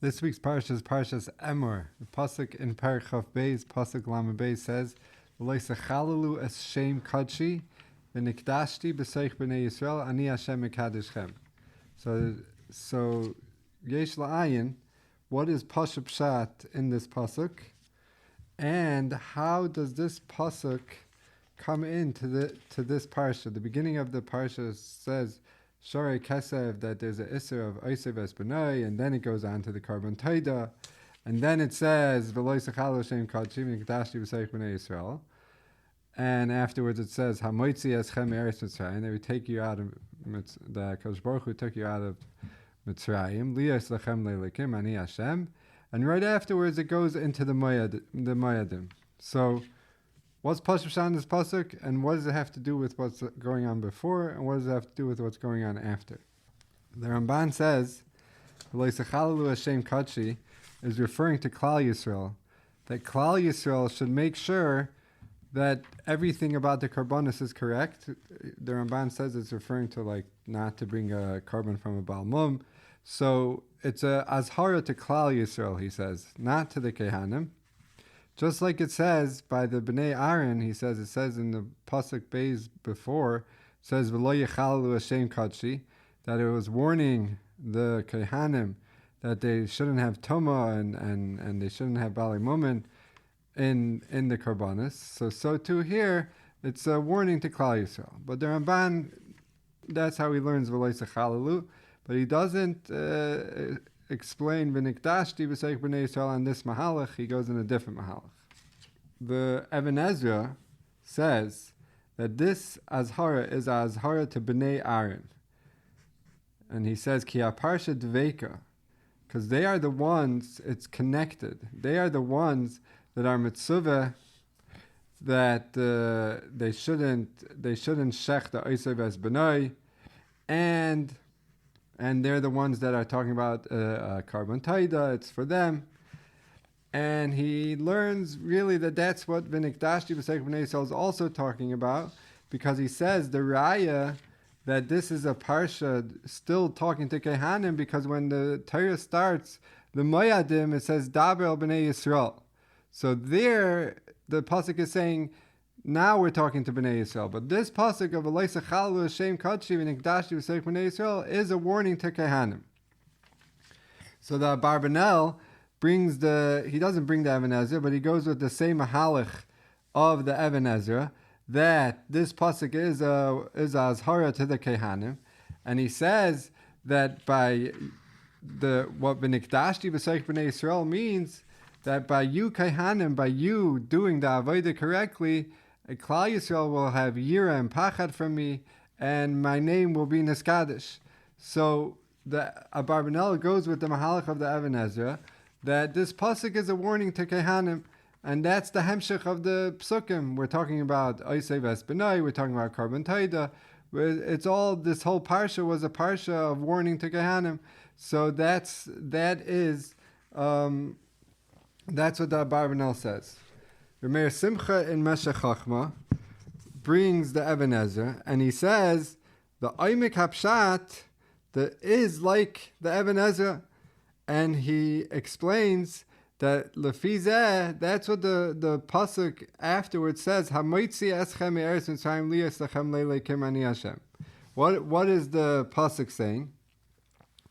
This week's Parshas is Parshas Emor. The pasuk in Parshas Beis, pasuk Lama Beis says, "V'lo yisachalalu es Shem Kadshi, v'nikdashti b'seich b'nei Yisrael, ani Hashem Kiddush Hashem." So yesh la'ayin, what is pasuk pshat in this pasuk, and how does this pasuk come into this parsha? The beginning of the parsha says Shorei Kesev, that there's an Isser of Oisev Es B'nai, and then it goes on to the Karban Taida, and then it says V'lo Yisachalalu Shem Kadshi v'nikdashti b'seich b'nei Yisrael, and afterwards it says Hamoitzi Eschem Eretz Mitzrayim, that we take you out of the Kodesh Baruch Hu took you out of Mitzrayim, Liyas Lechem Leilikim Ani Hashem, and right afterwards it goes into the Moyadim. So what's Pasuk in this pasuk, and what does it have to do with what's going on before, and what does it have to do with what's going on after? The Ramban says, "V'lo yisachalalu Hashem Kadshi" is referring to Klal Yisrael, that Klal Yisrael should make sure that everything about the karbonis is correct. The Ramban says it's referring to not to bring a carbon from a Baal Mum. So it's a azhara to Klal Yisrael, he says, not to the Kehanim. Just like it says by the Bnei Aaron, it says in the Pasuk Beis before, it says, V'lo yechalalu Hashem Kadshi, that it was warning the Kehanim that they shouldn't have Toma and they shouldn't have Bali Mumin in the Karbanis. So too here, it's a warning to Klal Yisrael. But the Ramban, that's how he learns V'lo yechalalu, but he doesn't explain v'nikdashti b'seich b'nei Yisrael on this mahalach. He goes in a different mahalach. The Even Ezra says that this azhara is a azhara to b'nei Aaron, and he says ki aparsha dveika, because they are the ones, it's connected. They are the ones that are mitzvah, that they shouldn't shech the oisev es b'nai, and they're the ones that are talking about Karban Taida, it's for them. And he learns really that that's what V'nikdashti b'seich b'nei Yisrael is also talking about, because he says the Raya that this is a Parsha still talking to Kehanim, because when the Torah starts, the Moyadim, it says Daber el b'nei Yisrael. So there, the Pasuk is saying, now we're talking to Bnei Yisrael, but this pasuk of V'lo yisachalalu Hashem Kadshi v'nikdashti b'seich b'nei Yisrael is a warning to Kehanim. So the Barbanel he doesn't bring the Even Ezra, but he goes with the same mahalach of the Even Ezra, that this pasuk is a azhara to the Kehanim, and he says that by what v'nikdashti b'seich b'nei Yisrael means that by you Kehanim, by you doing the avodah correctly, Klal Yisrael will have yira and pachad from me, and my name will be Niskadish. So the Abarbanel goes with the mahalach of the Even Ezra, that this pasuk is a warning to Kehanim, and that's the hemshech of the psukim. We're talking about Oisev Es B'nai, we're talking about Karban Taida. It's all, this whole parsha was a parsha of warning to Kehanim. So that's what the Abarbanel says. Rameir Simcha in Meshech Chachma brings the Even Ezra, and he says the Oimik Hapshat is like the Even Ezra, and he explains that Lefizeh, that's what the pasuk afterwards says. Hamoitzi eschem eretz Mitzrayim liyas lechem leilikim ani Hashem. What is the pasuk saying?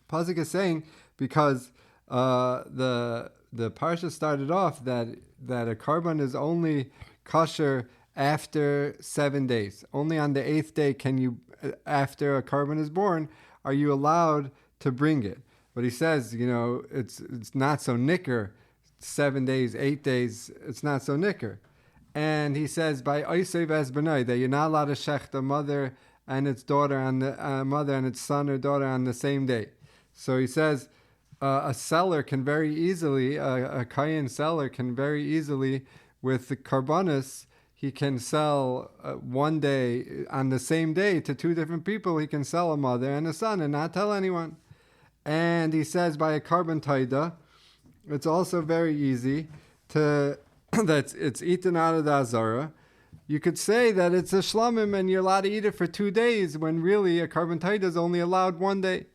Pasuk is saying because the parsha started off that a carbon is only kosher after 7 days. Only on the 8th day after a carbon is born, are you allowed to bring it. But he says, it's not so nicker. 7 days, 8 days, it's not so nicker. And he says by Oisev Es B'nai, that you're not allowed to shech the mother and its daughter on the mother and its son or daughter on the same day. So he says, a seller can very easily, a Kayan seller can very easily, with the Karbonis, he can sell one day, on the same day, to two different people. He can sell a mother and a son and not tell anyone. And he says by a Karban Taida, it's also very easy that it's eaten out of the Azara. You could say that it's a shlamim and you're allowed to eat it for 2 days, when really a Karban Taida is only allowed 1 day.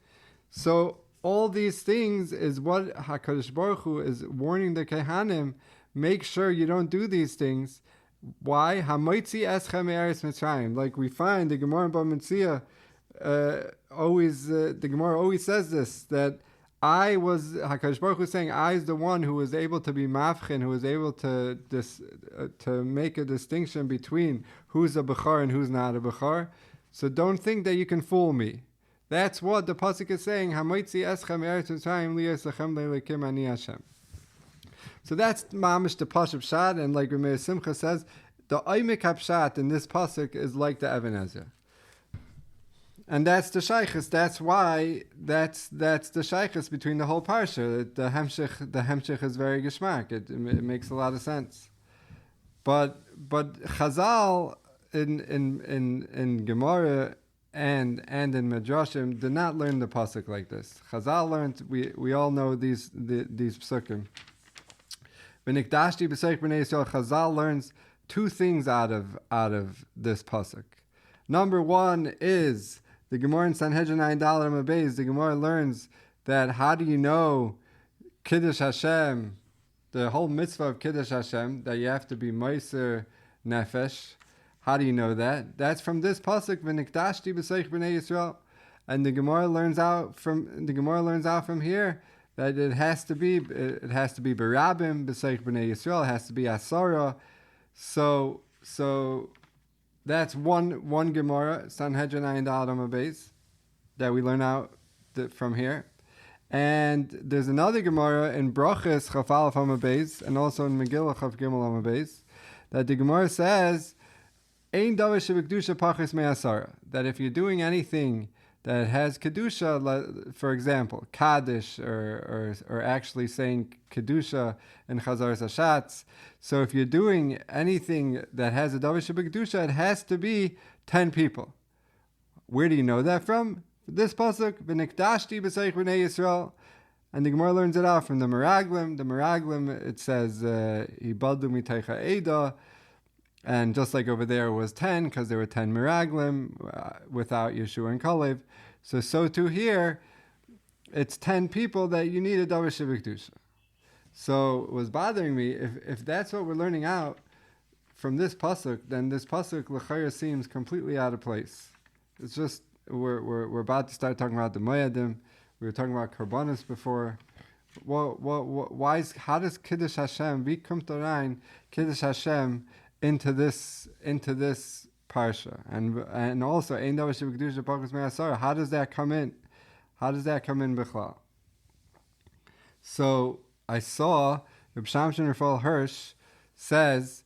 So all these things is what HaKadosh Baruch Hu is warning the Kehanim, make sure you don't do these things. Why? Hamoitzi eschem me'eretz Mitzrayim. Like we find the Gemara in Bava Metzia, the Gemara always says this, that HaKadosh Baruch Hu is saying, I is the one who was able to be mavchin, who was able to make a distinction between who's a Bechar and who's not a Bechar. So don't think that you can fool me. That's what the pasuk is saying. Hamoitzi eschem eretz Mitzrayim liyos lachem le'elokim ani Hashem. So that's mamish the pasuk pshat, and like Rameir Simcha says, the oimik hapshat in this pasuk is like the Even Ezra. And that's the shaykhus. That's why that's the shaykhus between the whole parsha. The hemshich is very geschmack. It makes a lot of sense. But Chazal in Gemara and in Midrashim did not learn the pasuk like this. Chazal learned. We all know these psukim. V'nikdashti b'seich b'nei Yisrael. Chazal learns two things out of this pasuk. Number one is the Gemara in Sanhedrin 9 Dalar Mabeis. The Gemara learns that how do you know Kiddush Hashem, the whole mitzvah of Kiddush Hashem, that you have to be Meiser Nefesh. How do you know that? That's from this pasuk, V'nikdashti b'seich b'nei Yisrael. And the Gemara learns out from here that it has to be Barabim b'seich b'nei Yisrael. It has to be Asara. So that's one Gemara, Sanhedrin 9 Dalar Mabeis, that we learn out from here. And there's another Gemara in Brachas Chaf Aleph Amud Beis, and also in Megillah Chaf Gimel Amud Beis, that the Gemara says, Ein davar shebekdusha pachas me'asara, that if you're doing anything that has kedusha, for example, kaddish, or actually saying kedusha in Chazaras Hashatz, so if you're doing anything that has a davar shebekdusha, it has to be 10 people. Where do you know that from? This pasuk, v'nikdashti b'seich b'nei Yisrael, and the Gemara learns it out from the Meraglim. The Meraglim, it says, Ibadu miteicha eda, and just like over there was 10, because there were 10 Meraglim without Yeshua and Kalev. So too here, it's 10 people that you need a davar shebekdusha. So it was bothering me, if that's what we're learning out from this pasuk, then this pasuk l'chayr seems completely out of place. It's just, we're about to start talking about the Moyadim. We were talking about Karbanis before. How does Kiddush Hashem, wie kommt rein Kiddush Hashem into this parsha? And also, Ein davar shebekdusha pachas me'asara. How does that come in? How does that come in Bichlal? So I saw Reb Shamshon Raphael Hirsch says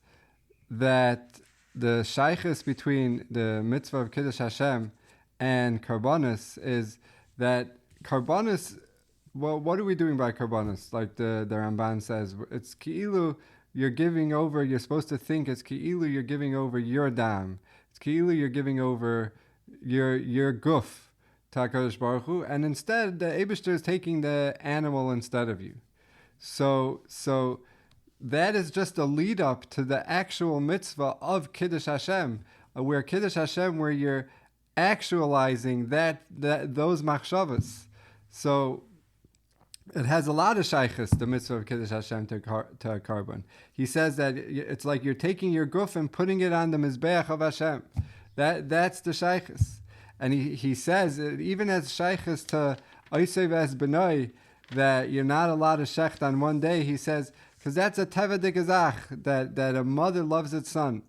that the shaykhus between the mitzvah of Kiddush Hashem and Karbanis is that Karbanis, well, what are we doing by Karbanis? Like the Ramban says, it's ki'ilu, you're giving over, you're supposed to think it's ki'ilu, you're giving over your dam. It's ki'ilu, you're giving over your guf to HaKadosh Baruch Hu, and instead the Eibishter is taking the animal instead of you. So that is just a lead up to the actual mitzvah of Kiddush Hashem, where Kiddush Hashem, where you're actualizing those machshavas. So it has a lot of shaykhs, the mitzvah of Kiddush Hashem to a carbon. He says that it's like you're taking your guf and putting it on the mizbeach of Hashem. That's the shaykhs. And he says, even as shaykhs to Oisev es Benoi, that you're not allowed to shecht on one day, he says, because that's a teva de gezach, that a mother loves its son.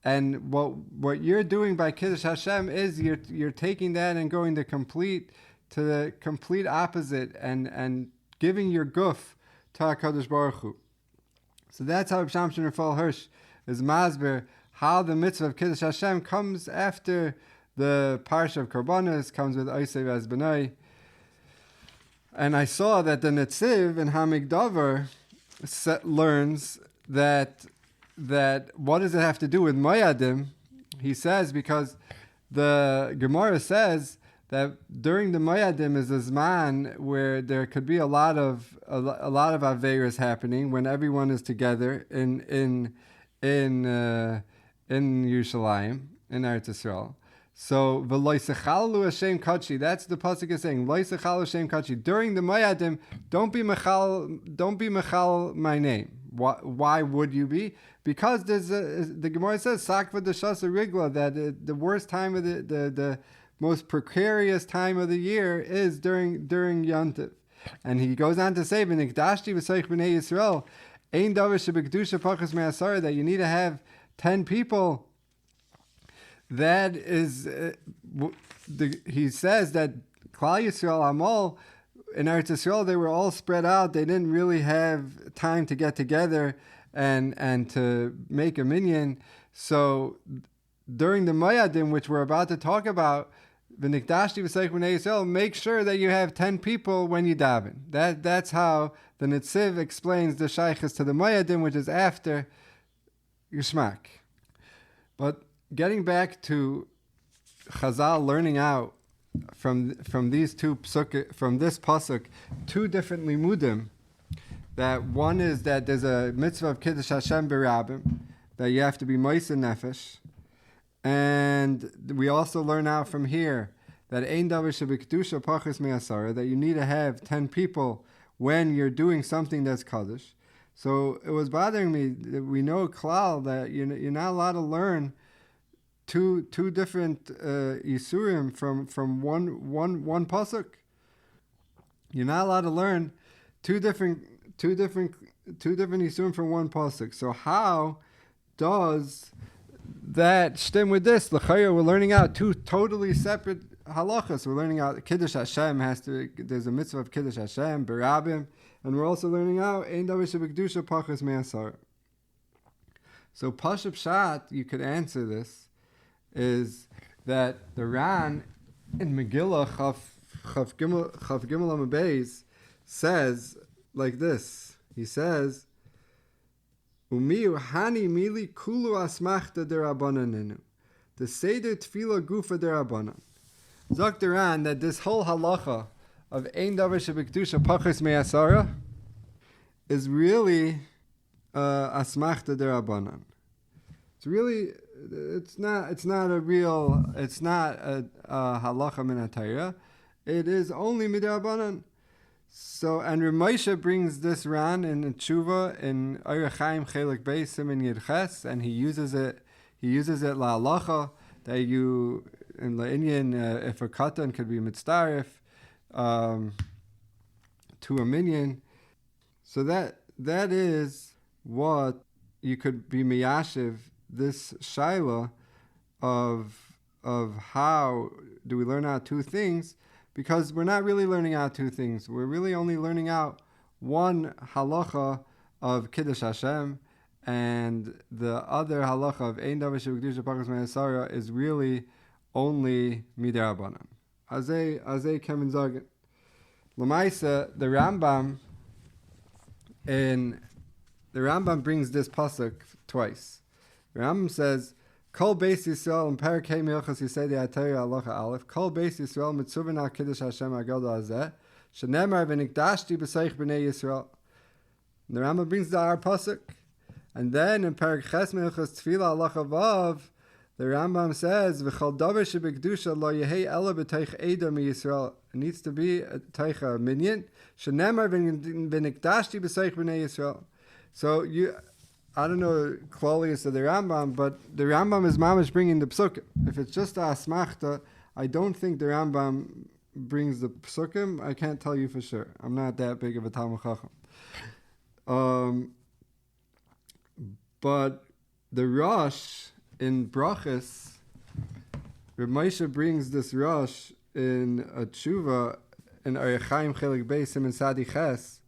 And what you're doing by Kiddush Hashem is you're taking that and going to the complete opposite and giving your guf to HaKadosh Baruch Hu. So that's how Shamshon Raphael Hirsch is masber, how the mitzvah of Kiddush Hashem comes after the parsha of Karbanos, comes with Oisev as Benai. And I saw that the Netziv in Hamig Devar learns that what does it have to do with Moyadim? He says because the Gemara says that during the Moyadim is a zman where there could be a lot of averas happening when everyone is together in Yerushalayim, in Eretz Yisrael. So v'loisechalu Hashem kachi. That's the pasuk is saying loisechalu Hashem kachi. During the Moedim, don't be mechal my name. Why would you be? Because the Gemara says sakva deshasa rigla, that the worst time of the most precarious time of the year is during Yontif. And he goes on to say v'nikdashti v'soich b'nei Yisrael ein davar shebekdusha pachas me'asara, that you need to have 10 people. That is, he says that Klal Yisrael Amal, in Eretz Yisrael, they were all spread out. They didn't really have time to get together and to make a minyan. So during the Moedim, which we're about to talk about, v'nikdashti v'seich b'nei Yisrael, make sure that you have 10 people when you daven. That's how the Netziv explains the shaychus to the Moedim, which is after Yishmak. But getting back to Chazal learning out from these two psuk, from this pasuk, two different limudim. That one is that there's a mitzvah of Kiddush Hashem berabim, that you have to be moiser nefesh, and we also learn out from here that ein davar shebekdusha pachas me'asara, that you need to have 10 people when you're doing something that's kaddish. So it was bothering me that we know klal that you're not allowed to learn two different isurim from one pasuk. You're not allowed to learn two different isurim from one pasuk. So how does that stem with this? L'chayah, we're learning out two totally separate halachas. We're learning out Kiddush Hashem there's a mitzvah of Kiddush Hashem berabim, and we're also learning out ein davar shebekdusha pachas me'asara. So Pashup Pshat, you could answer this, is that the Ran in Megillah Chav Gimel Amabeis says like this. He says, "Umiu hani mili kulu asmachta derabananenu, the seder tefila gufa derabanan." Zok the Ran that this whole halacha of ein davar shebekdusha pachas me'asara is really asmachta derabanan. It's not a halacha min haTorah. It is only midirabanan. So, and Ramosha brings this Ran in Tshuva in Orach Chaim Chelik Beis Siman Yud Ches, and he uses it la halacha, that you in the Indian if a katan could be mitzdarif to a minyan. So that is what you could be miyashiv, this shaila of how do we learn out two things, because we're not really learning out two things. We're really only learning out one halacha of Kiddush Hashem, and the other halacha of ein davar shebekdusha pachas me'asara is really only midirabanan. Azay kemen zagen. L'maisa, the Rambam brings this pasuk twice. The Rambam says, Kol Beis Yisrael in Parakei Milchas Yisei HaTorah Halacha Aleph, Kol Beis Yisrael mitzuvin al Kiddush Hashem HaGadol Hazeh, Shenemar v'nikdashti b'seich b'nei Yisrael. The Rambam brings the our pasuk, and then in Parak Ches Milchas Tefillah Halacha Vav, the Rambam says, V'chol davar shebekdusha lo yehei ela b'teich eda miYisrael. It needs to be a teicha minyan. Shenemar v'nikdashti b'seich b'nei Yisrael. So I don't know Klolius of the Rambam, but the Rambam is mamish bringing the psukim. If it's just a asmachta, I don't think the Rambam brings the psukim. I can't tell you for sure. I'm not that big of a Talmud Chacham. But the Rosh in Brachas, Reb Moshe brings this Rosh in a tshuva in Orach Chaim Chelik Beis Siman Sadi Ches.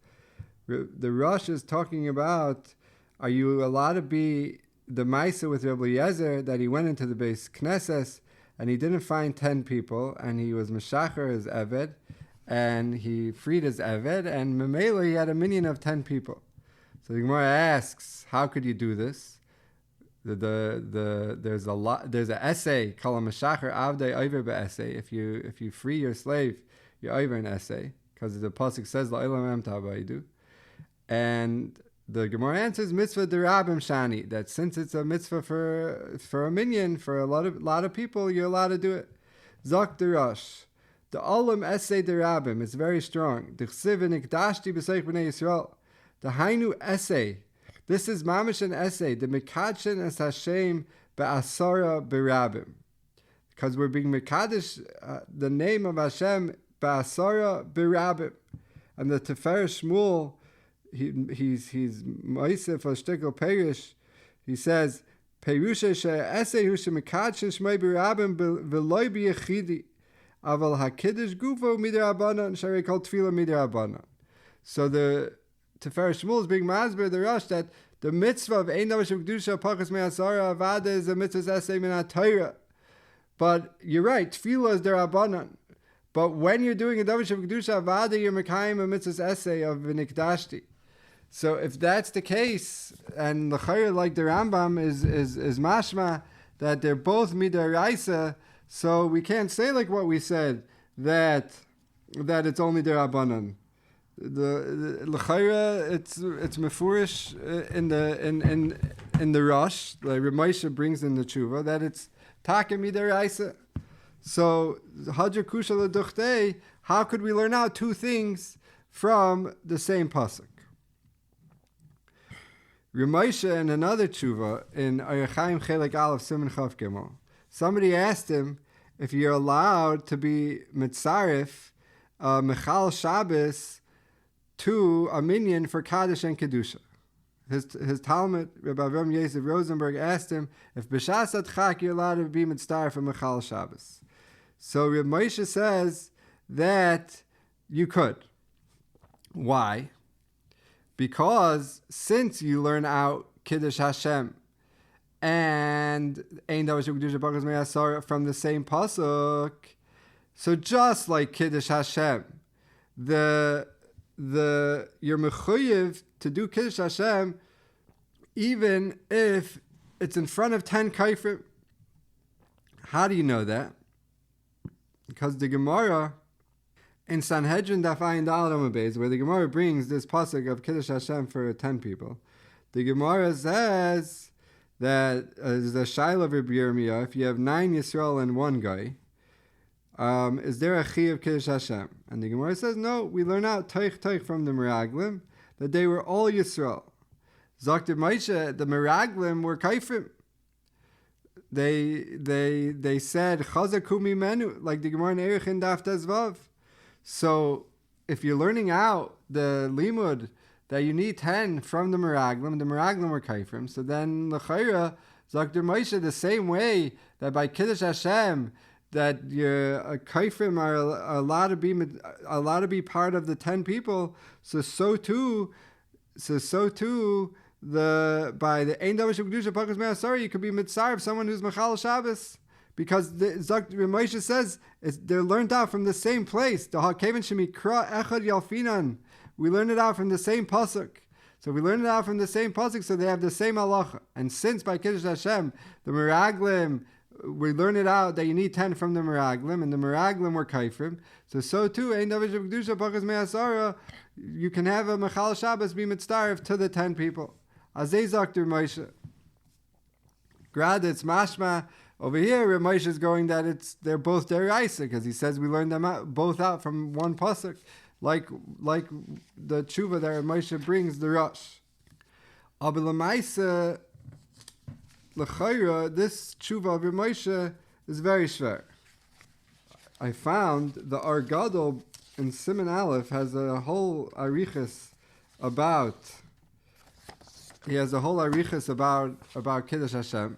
The Rosh is talking about, are you allowed to be the Maisa with Reb Eliezer, that he went into the Beis Knesses and he didn't find 10 people, and he was Meshacher his Eved, and he freed his Eved, and Memela he had a minyan of 10 people. So the Gemara asks, how could you do this? There's an essay called Meshacher Avdei Oiver Be'essay. If you free your slave, you're over an essay, because the pasuk says La'ilam Em Tabaydu. And the Gemara answers mitzvah derabim shani, that since it's a mitzvah for a minyan, for a lot of people, you're allowed to do it. Zok derash, the olam essay derabim is very strong. The chsiv nikdashti b'seich b'nei Yisrael, the hainu essay. This is mamish an essay. The mekadshin es Hashem ba'asara berabim, because we're being mekadosh the name of Hashem ba'asara berabim, and the Tefer Shmuel. He's Moisef or Shtickle Perish. He says, Perusha she'esehu she'mekadshin shmei berabim v'loi b'yechidi aval haKiddush gufo midirabanan sharei kol tefillah midirabanan. So the Tefer Shmuel is being masber the Rosh that the mitzvah of ein davar sheb'kedusha pachas me'asara avada is a mitzvah essay min ha'Torah. But you're right, tefillah is derabanan. But when you're doing a davar sheb'kedusha avada, you're mekayim a mitzvah essay of v'nikdashti. So if that's the case, and the Chayr like the Rambam is mashma that they're both midaraisa, so we can't say like what we said that it's only the Rabbanan. The Chayr it's mefurish in the Rosh, like Reb Moshe brings in the Tshuva that it's taka midaraisa. So Hadra Kusha L'Duchtei, how could we learn out two things from the same pasuk? Ramosha in another tshuva in Ayechaim Chelek Aleph Siman Chav Gimel, somebody asked him if you're allowed to be mitzaref Mechal Shabbos to a minyan for Kaddish and Kedusha. His Talmud, Rabbi Avram Yosef Rosenberg, asked him if b'shas adchak you're allowed to be mitzaref for Mechal Shabbos. So Reb Moshe says that you could. Why? Because since you learn out Kiddush Hashem and Ein Davar Sheb'Kedusha Pachas Me'asara from the same pasuk, so just like Kiddush Hashem, you're mechuyev to do Kiddush Hashem even if it's in front of 10 kaifrim. How do you know that? Because the Gemara in Sanhedrin Daf Ayin Daled Amud Beis, where the Gemara brings this pasuk of Kiddush Hashem for 10 people, the Gemara says that is the Shaila of Rabbi Yirmiyah, if you have 9 Yisrael and 1 guy, is there a chi of Kiddush Hashem? And the Gemara says, no, we learn out Teich from the Meraglim, that they were all Yisrael. Zakter Moshe, the Meraglim were Kaifrim. They said, Chazaku mimenu, like the Gemara in Erechin Daf Tezvav. So if you're learning out the limud that you need 10 from the Meraglim were kaifrim, so then l'chayra Zakter Moshe, the same way that by Kiddush Hashem that your kaifrim are allowed to be part of the 10 people, so too by the Ein Davar Sheb'Kedusha Pachas Me'asara you could be mitzaref someone who's Mechal Shabbos. Because Moshe says they're learned out from the same place. The Hakeven Shemikra Echad Yalfinan. We learn it out from the same pasuk. So we learn it out from the same pasuk, so they have the same halacha. And since by Kiddush Hashem, the Meraglim, we learn it out that you need 10 from the Meraglim, and the Meraglim were kaifrim. So too, Ein Davar Sheb'Kedusha Pachas Me'asara, you can have a Mechal Shabbos be mitzaref to the 10 people. Azay Zakter Moshe. Grad, it's mashma. Over here, Reb Moshe is going that they're both deraisa, because he says we learned them both out from one pasuk, like the tshuva that Reb Moshe brings the Rosh. Aber l'maisa l'chayra, this tshuva of Reb Moshe is very shver. I found the Ar Gadol in Siman Aleph has a whole arichas about. He has a whole arichas about Kiddush Hashem.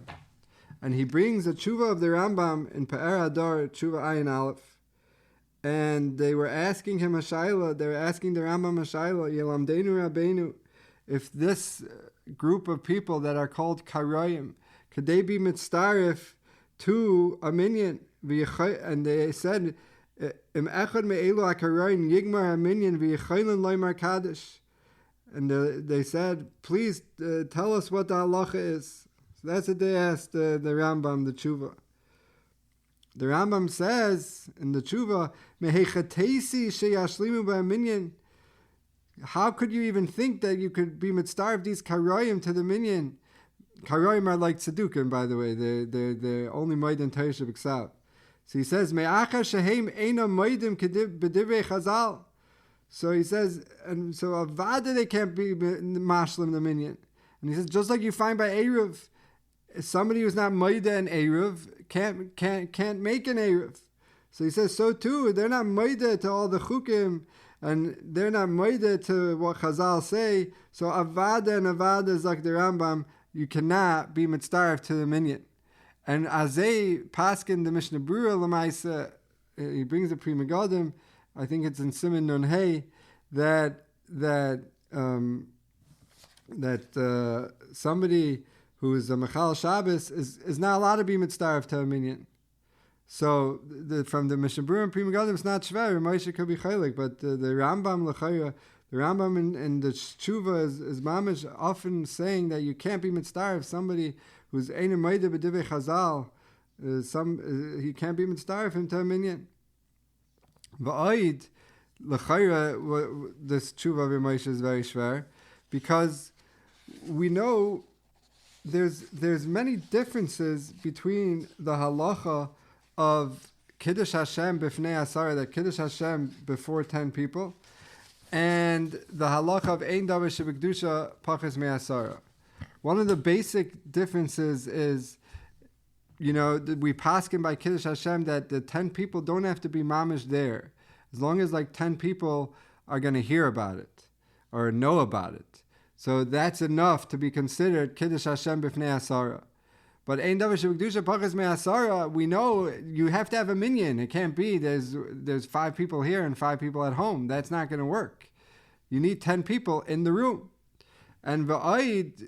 And he brings a tshuva of the Rambam in Pe'er Hadar, tshuva Ayin Aleph. And they were asking him a shaila, they were asking the Rambam a shaila, Yelamdeinu Rabbeinu, if this group of people that are called Karayim, could they be mitzaref to a minyan? And they said, Im echad me'elu HaKarayim yigmar a minyan v'yechaylan loymar kaddish. And they said, please tell us what the halacha is. So that's what they asked the Rambam, the Tshuva. The Rambam says in the Tshuva, Mehechatesi sheyashlimu ba'minyan, How could you even think that you could be mitzdarf these karoyim to the minyan? Karoyim are like tzedukim, by the way. They're only moed in Torah Shebiksav. So he says, Me'achar shehem eina moedim b'divrei Chazal. So he says, and so avada they can't be mashlim the minyan. And he says, just like you find by Eruv, somebody who's not moed in Eruv can't make an Eruv. So he says, so too, they're not moed to all the chukim, and they're not moed to what Chazal say. So avada and avada zak the Rambam, you cannot be mitzdarf to the minyan. And Azay Paskin, the Mishnah Brura Lamaisa, he brings a Pri Megadim, I think it's in Siman Nun Hey, that somebody who is a Mechal Shabbos is not allowed to be mitzdarf to a minyan. So from the Mishnah Brura and Pri Megadim, it's not shver. Moshe could be chaylik, but the Rambam L'chayra, the Rambam in the Tshuva is mamish often saying that you can't be mitzdarf somebody who's Einer Moide B'Divrei Chazal, he can't be mitzdarf him to a minyan. V'oid, l'chayra, this tshuva of Moshe is very shver, because we know there's many differences between the halacha of Kiddush Hashem b'fnei asara, that Kiddush Hashem before 10 people, and the halacha of Ein Davar Shebekdusha Pachas Me'asara. One of the basic differences is, we paskin by Kiddush Hashem that the 10 people don't have to be mamish there, as long as 10 people are going to hear about it or know about it. So that's enough to be considered Kiddush Hashem b'fnei asara. But Ein Davar Shebekdusha Pachas Me'asara, we know you have to have a minyan. It can't be there's 5 people here and 5 people at home. That's not going to work. You need 10 people in the room. And v'ayid,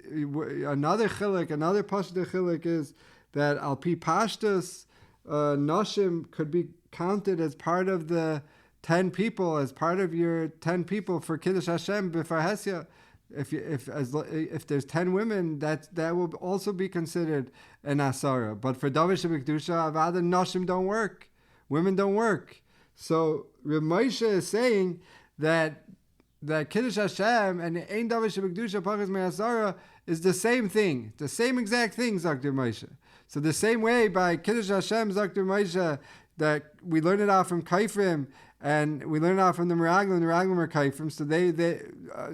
another pashta chilek is that al pi pashtas, noshim could be counted as part of the 10 people, as part of your 10 people for Kiddush Hashem b'farhesya. If there's 10 women, that will also be considered an asara. But for Davar Shebekdusha, avada noshim don't work, women don't work. So Reb Moshe is saying that Kiddush Hashem and Ein Davar Shebekdusha Pachas Me'asara is the same thing, the same exact thing, Zakter Moshe. So the same way by Kiddush Hashem, Zakter Moshe, that we learn it out from Kaifrim, and we learn it out from the Meraglim are Kaifrim. So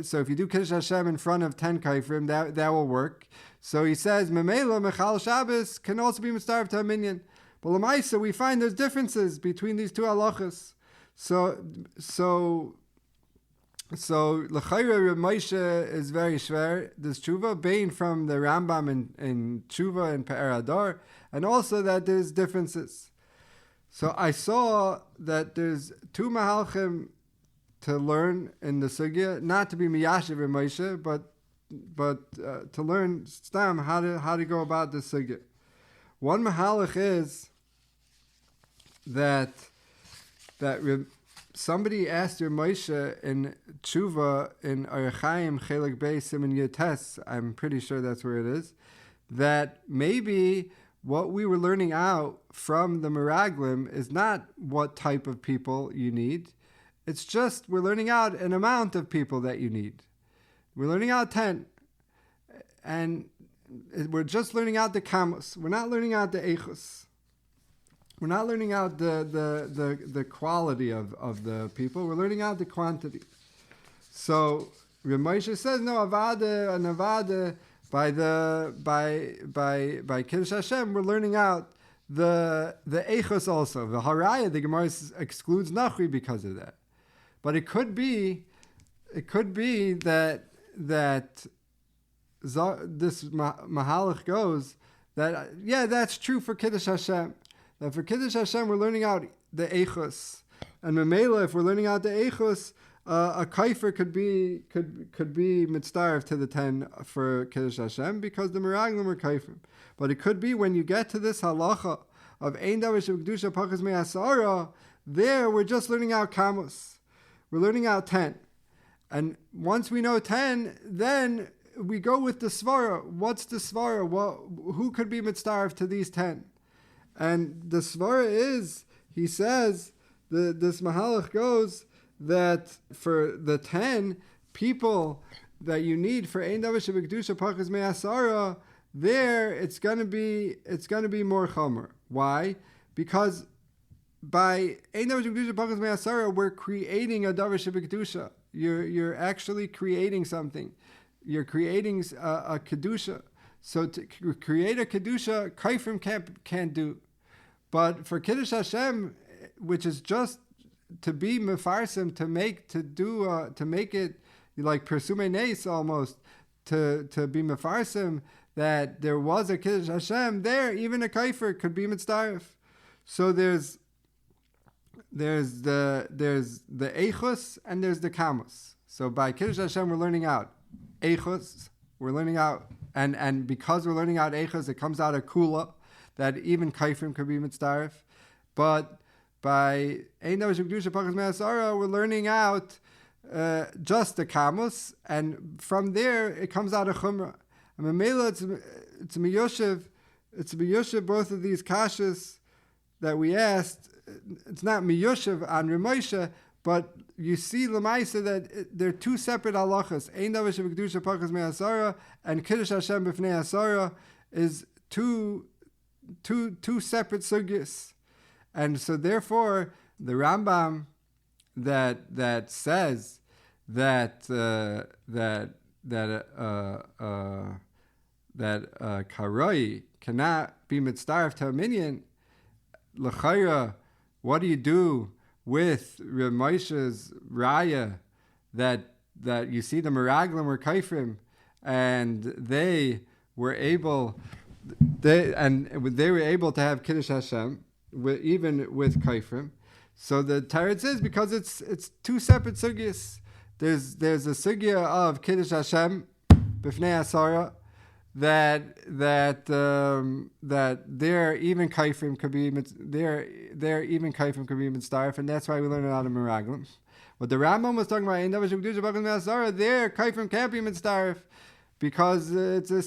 so if you do Kiddush Hashem in front of 10 Kaifrim, that will work. So he says, Memela Mechal Shabbos can also be mitzdarf to a minyan. But Lamaisa, we find there's differences between these two halachas. So l'chayra Reb Moshe is very shver. This tshuva being from the Rambam in tshuva and Pe'er Hadar, and also that there's differences. So I saw that there's 2 mahalchim to learn in the sugya, not to be miyashiv Reb Moshe, but to learn stam how to go about the sugya. One mahalach is that somebody asked Reb Moshe in Tshuva in Archaim Chelik Bey Siman Yotes, I'm pretty sure that's where it is, that maybe what we were learning out from the Meraglim is not what type of people you need. It's just we're learning out an amount of people that you need. We're learning out 10. And we're just learning out the kamos. We're not learning out the echos. We're not learning out the quality of the people. We're learning out the quantity. So Reb Moshe says, no, avada and avada by Kiddush Hashem, we're learning out the echos also. The haraya, the Gemara excludes nachri because of that. But it could be that this mahalach goes that that's true for Kiddush Hashem. That for Kiddush Hashem we're learning out the echos, and memela if we're learning out the echos, a kaifer could be mitzdarf to the 10 for Kiddush Hashem because the meraglim are kaifrim. But it could be when you get to this halacha of ein davar shebekdusha pachas me'asara, there we're just learning out kamos. We're learning out 10, and once we know 10, then we go with the svara. What's the svara? Who could be mitzdarf to these 10? And the svara is, he says, this mahalach goes that for the 10, people that you need for Ein Davar Shebekdusha Parshas Me'asara, there it's gonna be more chomer. Why? Because by Ein Davar Shebekdusha Parshas Me'asara, we're creating a Davar Shebekdusha. You're actually creating something. You're creating a kedusha. So to create a kedusha, kaifrim can't do. But for Kiddush Hashem, which is just to be mefarsim, to make it like persume nes almost, to be mefarsim that there was a Kiddush Hashem there, even a kaifer could be mitzdarif. So there's the eichus and there's the kamus. So by Kiddush Hashem we're learning out eichus, we're learning out, and because we're learning out eichus, it comes out a kula that even kaifrim could be mitzdarif. But by Ein Davar Shebekdusha Parshas Me'asara, we're learning out just the kamus, and from there it comes out a chumrah. And Mamela, it's miyoshev both of these kashas that we asked. It's not miyoshev on Ramosha, but you see lemaisa that they're two separate halachas. Ein Davar Shebekdusha Parshas Me'asara and Kiddush Hashem B'fnei Asara is two separate sugyas. And so therefore the Rambam that says that karoi cannot be mitzdarif to a minyan, l'chayra, what do you do with Reb Moshe's raya that you see the meraglim were kaifrim, and they were able to have Kiddush Hashem even with kaifrim. So the Torah says because it's two separate sugyas. There's a sugya of Kiddush Hashem b'fnei asara that there even kaifrim could be mitzdarif, and that's why we learn it out of meraglim. But the Rambam was talking about Ein Davar Shebekdusha Parshas Me'asara, there kaifrim can't be mitzdarif because it's a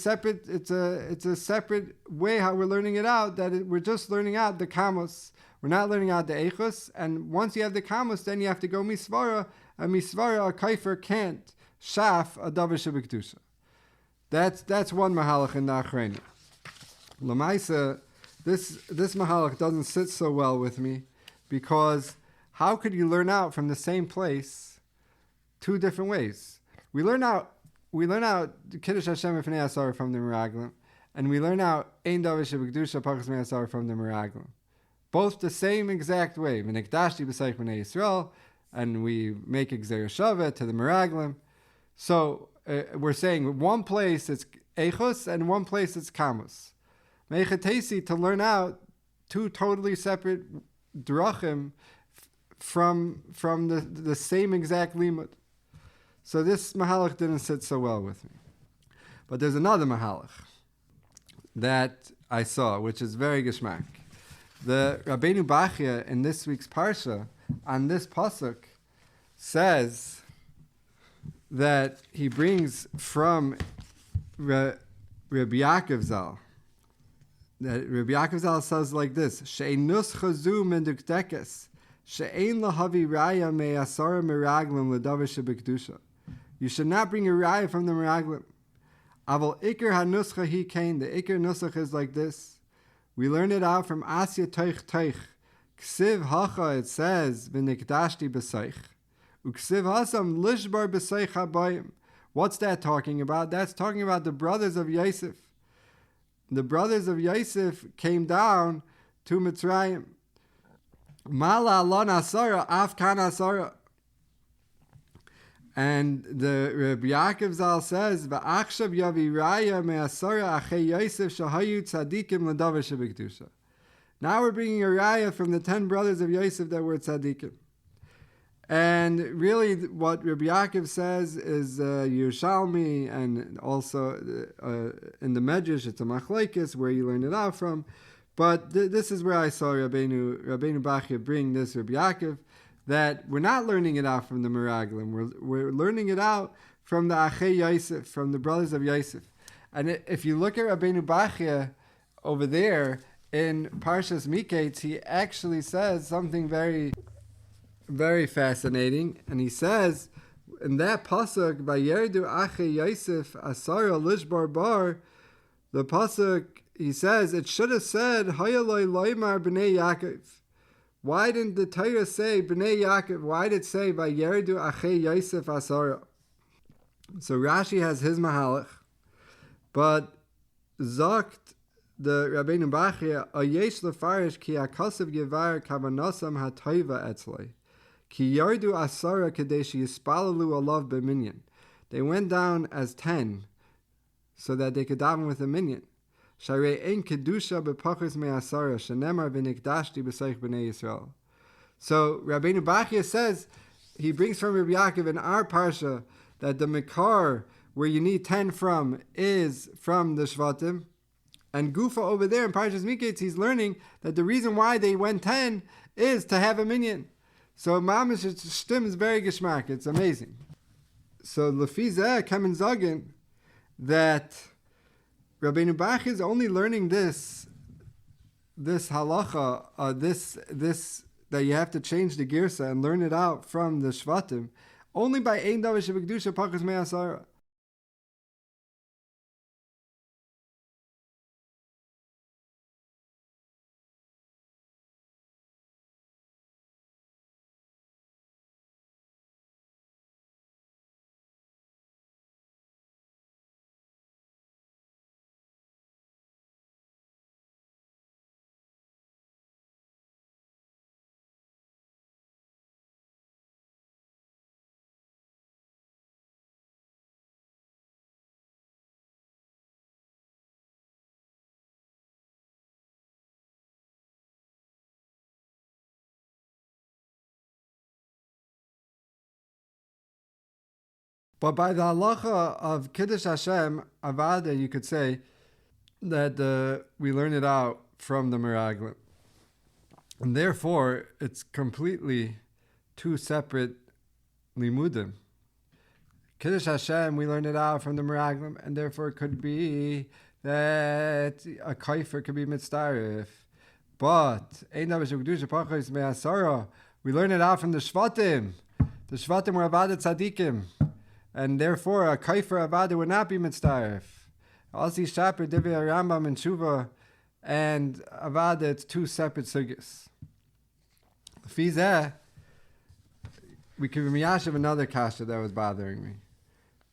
separate way how we're learning it out. We're just learning out the kamos. We're not learning out the eichus, and once you have the kamos, then you have to go misvara, and misvara a kaifer can't shaf a davar shebekdusha. That's one mahalach in the achrayna. Lamaisa, this mahalach doesn't sit so well with me, because how could you learn out from the same place two different ways? We learn out Kiddush Hashem B'fnei Asara from the meraglim, and we learn out Ein Davar Shebekdusha Parshas Me'asara from the meraglim. Both the same exact way. V'nikdashti b'seich b'nei Yisrael, and we make a gzera shava to the meraglim. So we're saying one place it's eichus and one place it's kamus. Meichatesi, to learn out two totally separate drachim from the same exact limud. So this mahalach didn't sit so well with me. But there's another mahalach that I saw, which is very geschmack. The Rabbeinu Bachya in this week's Parsha, on this pasuk, says that he brings from Rabbi Yaakov Zal. That Rabbi Yaakov Zal says like this: She'enus chazu menduktekes, she'en lahavi raya me'asara meraglim l'davar shebekdusha. You should not bring a raya from the meraglim. Aval ikar hanuscha he kain. The ikar nusach is like this. We learn it out from Asya Teich Teich. Ksiv Hacha, it says, V'nikdashti b'seich. Uksiv Hasam Lishbar b'seich habayim. What's that talking about? That's talking about the brothers of Yosef. The brothers of Yosef came down to Mitzrayim. Mala lon asara, afkan asara. And the Rabbi Yaakov Zal says, "Va'achshav yavi raya me'asara achei Yosef shahayu tzadikim l'davar shebekdusha." Now we're bringing a raya from the 10 brothers of Yosef that were tzadikim. And really, what Rabbi Yaakov says is Yerushalmi, and also in the Medrash, it's a machlekes where you learn it out from. But this is where I saw Rabbeinu Bachya bring this Rabbi Yaakov, that we're not learning it out from the Meraglim. We're learning it out from the Achei Yosef, from the brothers of Yosef. And if you look at Rabbeinu Bachya over there in Parshas Miketz, he actually says something very, very fascinating. And he says in that pasuk, Vayerdu Ache Yosef Asara Lishbar Bar, the pasuk, he says, it should have said, Hayaloi Loimar B'nei Yaakov. Why didn't the Torah say B'nei Yaakov? Why did it say Vayerdu Ache Yosef Asara? So Rashi has his mahalach, but Zokt the Rabbeinu Bachya Ayesh Lefarish Ki Akasav Yevar Kavanasam HaToiva Etzloi Ki Yardu Asara Kadeshi Yispalalu Alav B'minyan. They went down as 10 so that they could daven with a minyan. Sharei Ein Kedusha B'Pachos Me'asara Shenemar V'Nikdashti B'Seich B'nei Yisrael. So Rabbeinu Bachya says, he brings from Rabbi Yaakov in our Parsha that the Mekar, where you need 10 from, is from the Shvatim. And Gufa over there in Parshas Miketz, he's learning that the reason why they went 10 is to have a minyan. So Mamish Shtim is very geschmack. It's amazing. So Lefizeh Kamen Zagin that Rabbeinu Bach is only learning this halacha, this that you have to change the girsa and learn it out from the Shvatim, only by Ein Davar Shebekdusha Pachos Me'asara. But by the halacha of Kiddush Hashem, Avada, you could say that we learn it out from the Meraglim. And therefore, it's completely two separate limudim. Kiddush Hashem, we learn it out from the Meraglim, and therefore it could be that a kaifer could be mitzdarif. But Ein Davar Shebekdusha Pachos Me'asara, we learn it out from the Shvatim. The Shvatim were Avada Tzadikim. And therefore, a kaifer avada would not be mitzdarif. Alsi Shaper, Divi Rambam, and Shuva, and avada, it's two separate sugis. Fizeh, we could be miyashiv another kasha that was bothering me.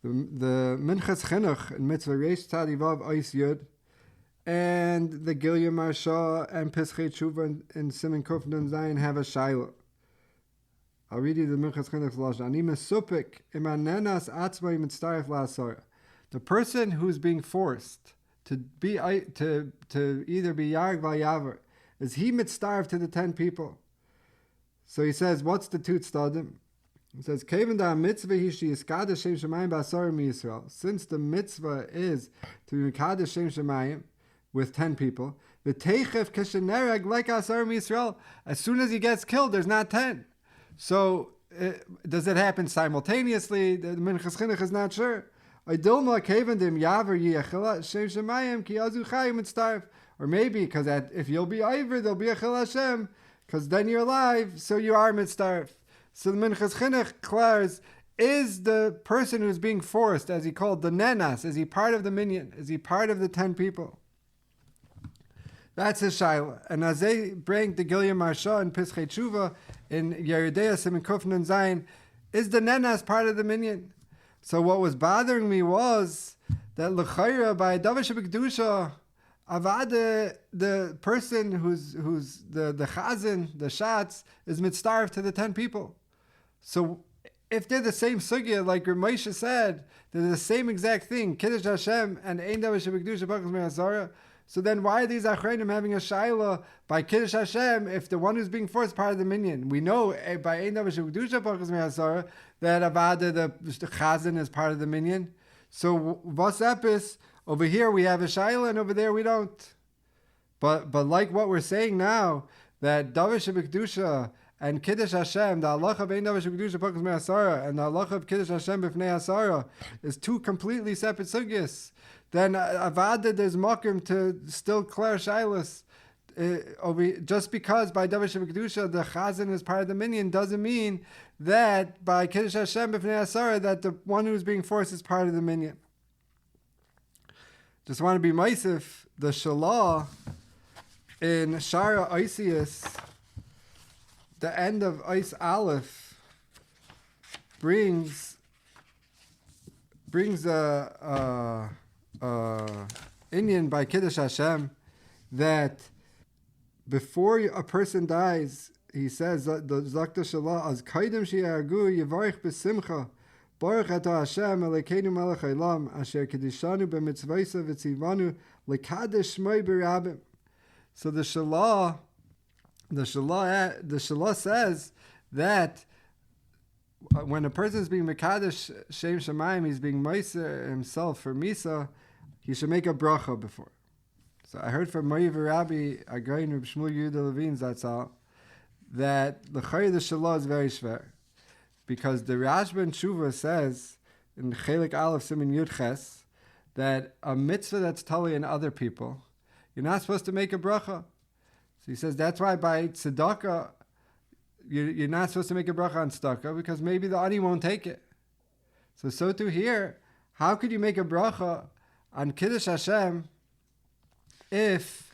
The Minchas Chinuch in Mitzvah Reish Tzadivav Ois Yud, and the Gilya Marsha and Pischei Shuva in Siman Kuf Nun Zayin have a shaila. I'll read you the Minchas Chinuch Lashon. Ani mesupik imanenas atzmai mitzdarif la'asara. The person who's being forced to either be yarg v'yaver, is he mitzdarif to the 10 people? So he says, what's the two tzdadim? He says, Kevin da mitzvah hi shi yiskada shem shemayim ba'asara mi-Yisrael. Since the mitzvah is to yiskada shem shemayim with 10 people, the teichef keshenereg like asara mi-Yisrael. As soon as he gets killed, there's not 10. So, does it happen simultaneously? The Minchas Chinuch is not sure. Or maybe because if you'll be Iver, there'll be a Chil Hashem, because then you're alive, so you are mitzdarf. So the Minchas Chinuch declares, is the person who's being forced, as he called the nenas, is he part of the minyan? Is he part of the 10 people? That's his shaila. And as they bring the Gilya Marsha and Pischei Tshuva in Yeridea Siman Kuf Nun Zayin, is the nenas part of the minyan? So what was bothering me was that l'chayra by Davar Shebekdusha, avada, the person who's the chazan, the shatz, is mitzdarf to the 10 people. So if they're the same sugya, like Moshe said, they're the same exact thing, Kiddush Hashem and Ein Davar Shebekdusha Pachos Me'asara. So then why are these Achreinim having a shaila by Kiddush Hashem if the one who's being forced is part of the minyan? We know by Ein Davar Shebekdusha Pachos Me'asara that Avada, the Chazan, is part of the minyan. So Vas Epis, over here we have a shaila and over there we don't. But like what we're saying now, that Davar Shebekdusha and Kiddush Hashem, the halacha of Ein Davar Shebekdusha Pachos Me'asara and the halacha of Kiddush Hashem b'fnei Asara is two completely separate sugyas. Then Avada, there's makim to still clear shilas. just because by Devar Kedusha the Chazan is part of the minyan doesn't mean that by Kiddush Hashem b'fnei Asara that the one who's being forced is part of the minyan. Just want to be meisif, the Shalah in Shara Isius, the end of Is Aleph brings a Inyan by Kiddush Hashem that before a person dies, he says the Zakta Shalah as Kaidim Shi'argu Yivarich B'Simcha Baruch Atah Hashem Elokeinu Melech Haolam Asher Kedishanu B'Mitzvaysa V'Tzivanu L'Kadosh Shmoi B'Rabim. So the Shalah says that when a person is being Mekadosh Shem Shemayim, he's being Meiser himself for Misa, he should make a bracha before. So I heard from Mori Rabbi Again Reb Shmuel Yehuda Levin Zatzal that the Chayy the Shalah is very schwer, because the Rashba Tshuva says in Chelik Aleph Siman Yud Ches that a mitzvah that's tali in other people, you're not supposed to make a bracha. So he says that's why by tzedakah you're not supposed to make a bracha on tzedakah, because maybe the ani won't take it. So too here, how could you make a bracha on Kiddush Hashem if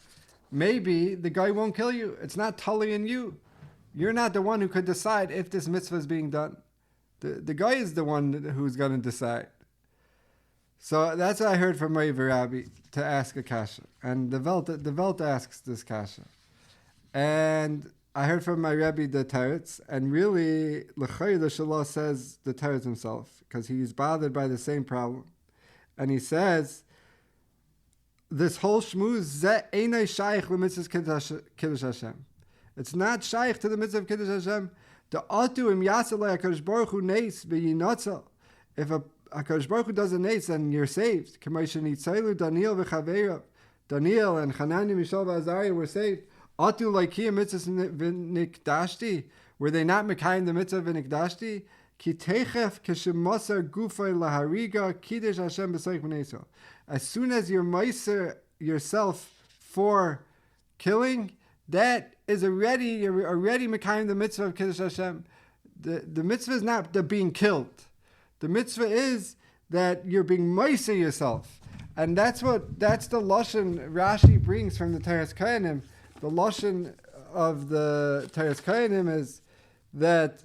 maybe the guy won't kill you? It's not tali in you. You're not the one who could decide if this mitzvah is being done. The guy is the one who's going to decide. So that's what I heard from Mori Rabbi to ask a kasha. And the Welt asks this kasha. And I heard from my Rebbe the Teretz, and really, L'chayr the Shalah says the Teretz himself, because he's bothered by the same problem. And he says, this whole shmuz, ze einay shaykh l'mitzvah Kiddush Hashem. It's not shaykh to the mitzvah of Kiddush Hashem. The atu im yasalei HaKadosh Baruch Hu neis v'yinotzal. If HaKadosh Baruch Hu does a neis, then you're saved. K'may shenitzaylu Daniel v'chaveirav. Daniel and Hanani, Mishael, v'Azariah were saved. Atu laikiyah mitzvah v'nikdashti. Were they not mekayim the mitzvah v'nikdashti? Ki techef k'shemosar gufay lahariga Kiddush Hashem b'soich b'nei Yisrael. As soon as you're meiser yourself for killing, that is you're already mekayim the mitzvah of Kiddush Hashem. The mitzvah is not the being killed. The mitzvah is that you're being meiser yourself. And that's the lashon Rashi brings from the Teres Kohanim. The lashon of the Teres Kohanim is that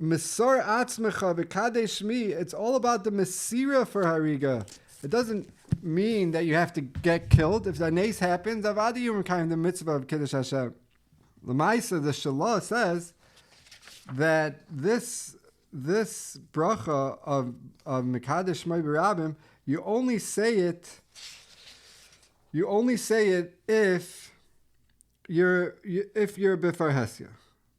Mesor atzmecha v'kadesh shmi. It's all about the mesira for hariga. It doesn't mean that you have to get killed. If the nes happens, avadi yom kind the mitzvah of Kiddush Hashem. L'maisa, the Shalah says that this bracha of Mekadesh Shmoi B'Rabim, you only say it if you're b'farhesya.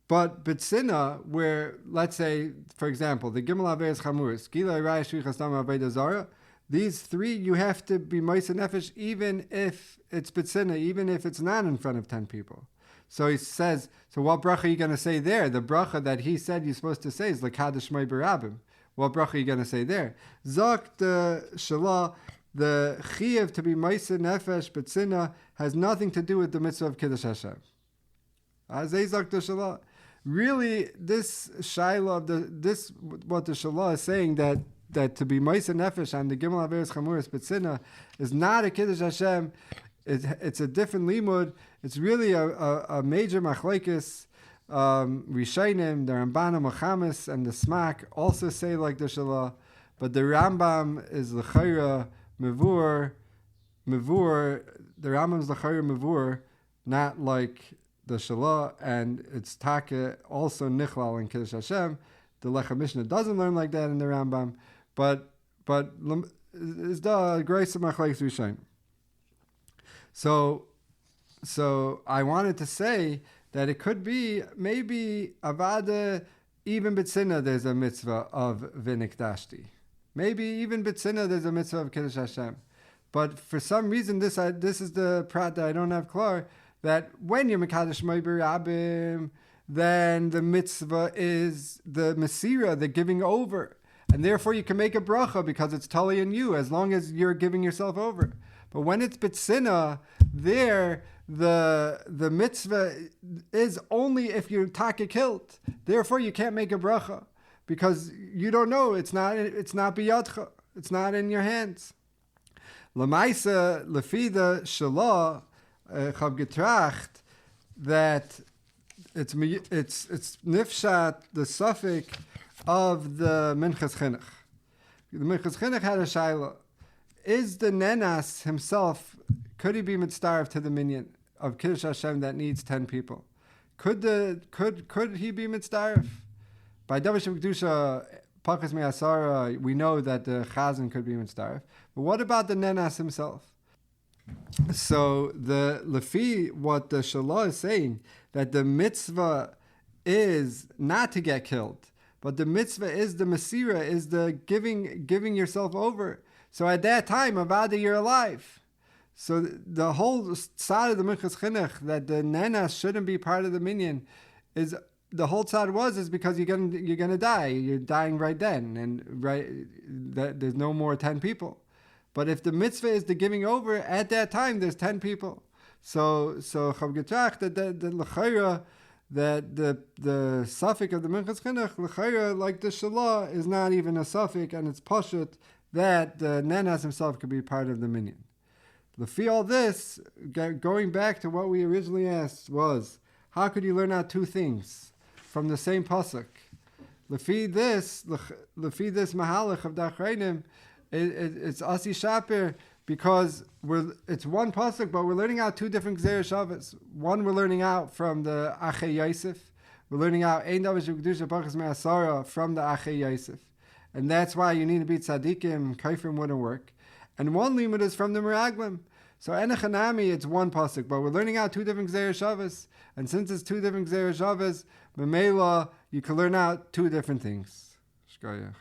But B'tzina, where, let's say, for example, the Gimel Averes Chamuris, Gila Raya Shvichas Dam Aveda Zara, these three you have to be Ma'aseh Nefesh even if it's B'tzina, even if it's not in front of 10 people. So he says, so what bracha are you going to say there? The bracha that he said you're supposed to say is L'Kadosh Shmoi B'Rabim. What bracha are you going to say there? Zok the Shalah, the Chiyuv to be Ma'aseh Nefesh B'tzina has nothing to do with the mitzvah of Kiddush Hashem. Azay Zok the Shalah. Really, this Shaila of what the Shalah is saying that to be Ma'aseh Nefesh on the Gimel Averes Chamuris B'tzina is not a Kiddush Hashem. It's a different limud. It's really a major machlekes. Rishayim, the Ramban Machamis, and the Smak also say like the Shalah, but the Rambam is l'chayra mevur. The Rambam is l'chayra mevur, not like the Shalah, and it's Taka also Nichlal in Kiddush Hashem. The Lechem Mishnah doesn't learn like that in the Rambam, but it's the grace of Machlekes Rishayim. So I wanted to say that it could be maybe Avada, even B'tzina there's a mitzvah of V'nikdashti. Maybe even B'tzina there's a mitzvah of Kiddush Hashem. But for some reason this is the prat that I don't have klar, that when you're Mekadosh Shmoi B'Rabim, then the mitzvah is the Mesira, the giving over. And therefore you can make a bracha because it's tali in you, as long as you're giving yourself over. But when it's B'tzina, there the mitzvah is only if you're taka killed. Therefore, you can't make a bracha because you don't know. It's not biyadcha. It's not in your hands. Lamaisa lefida shalah chav getracht that it's nifshat the suffix of the minchas chinuch. The minchas chinuch had a shaila. Is the nenas himself, could he be mitzdaref to the minyan of Kiddush Hashem that needs 10 people? Could he be mitzdaref? By Devar Kedusha Parshas me'asara, we know that the chazan could be mitzdaref. But what about the nenas himself? So the lefi, what the shalah is saying, that the mitzvah is not to get killed, but the mitzvah is the mesira, is the giving yourself over. So at that time, avada, you're alive. So the whole side of the minchas chinuch that the nenas shouldn't be part of the minyan is the whole side is because you're gonna die. You're dying right then, and there's no more 10 people. But if the mitzvah is the giving over, at that time there's 10 people. So chav getracht that the l'chayra, that the suffix of the minchas chinuch l'chayra, like the shalah, is not even a suffix, and it's pashut that the nenas himself could be part of the minyan. Lefi all this, going back to what we originally asked, was how could you learn out two things from the same pasuk? Lefi this mahalach of dachreinim, it's asi shapir because it's one pasuk, but we're learning out two different gzera shavas. One we're learning out from the Achei Yosef. We're learning out ein davar sheb'kedusha Parshas me'asara from the Achei Yosef. And that's why you need to be tzaddikim, kaifrim wouldn't work. And one limud is from the Meraglim. So enechanami, it's one pasuk, but we're learning out two different gzera shavas. And since it's two different gzera shavas, b'meila, you can learn out two different things. Shkoyach.